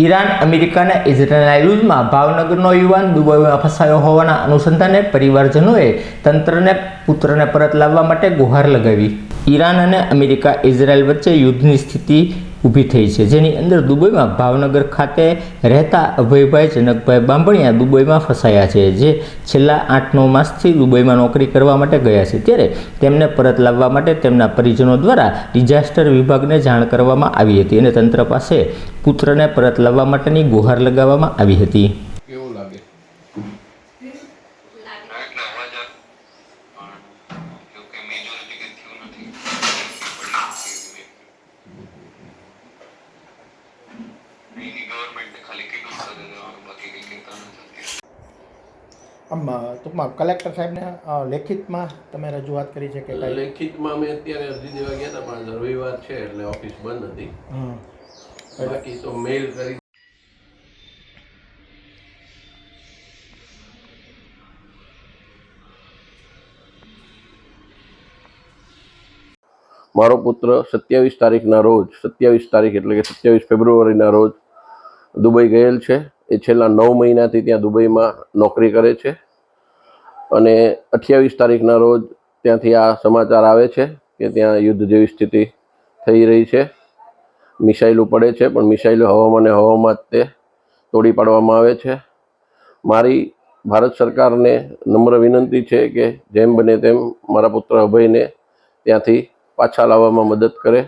Iran અમેરિકાના ઇઝરાયલના યુદ્ધમાં ભાવનગરનો યુવાન દુબઈમાં ફસાયો હોવાના અનુસંધાને પરિવારજનોએ તંત્રને પુત્રને પરત લાવવા માટે ગુહાર લગાવી। ઈરાન અને અમેરિકા ઇઝરાયલ વચ્ચે યુદ્ધની સ્થિતિ ઊભી થઈ છે, જેની અંદર દુબઈમાં ભાવનગર ખાતે રહેતા અભયભાઈ જનકભાઈ બાંભણિયા દુબઈમાં ફસાયા છે, જે છેલ્લા 8-9 માસથી દુબઈમાં નોકરી કરવા માટે ગયા છે। ત્યારે તેમને પરત લાવવા માટે તેમના પરિજનો દ્વારા ડિઝાસ્ટર વિભાગને જાણ કરવામાં આવી હતી અને તંત્ર પાસે પુત્રને પરત લાવવા માટેની ગુહાર લગાવવામાં આવી હતી। કેવું લાગે? આમ ટૂંકમાં કલેક્ટર સાહેબને લેખિતમાં તમે રજૂઆત કરી છે કે કાંઈ? લેખિતમાં મેં અત્યારે અરજી દેવા ગયા હતા, પણ રવિવાર છે એટલે ઓફિસ બંધ હતી। બાકી તો મેલ કરી। મારો પુત્ર 27 તારીખના રોજ 27 તારીખ એટલે કે 27 ફેબ્રુઆરીના રોજ દુબઈ ગયેલ છે। એ છેલ્લા 9 મહિનાથી ત્યાં દુબઈમાં નોકરી કરે છે અને 28 તારીખના રોજ ત્યાંથી આ સમાચાર આવે છે કે ત્યાં યુદ્ધ જેવી સ્થિતિ થઈ રહી છે। મિસાઇલો પડે છે, પણ મિસાઇલો હવામાં તે તોડી પાડવામાં આવે છે। મારી ભારત સરકારને નમ્ર વિનંતી છે કે જેમ બને તેમ મારા પુત્ર અભયને ત્યાંથી પાછા લાવવામાં મદદ કરે।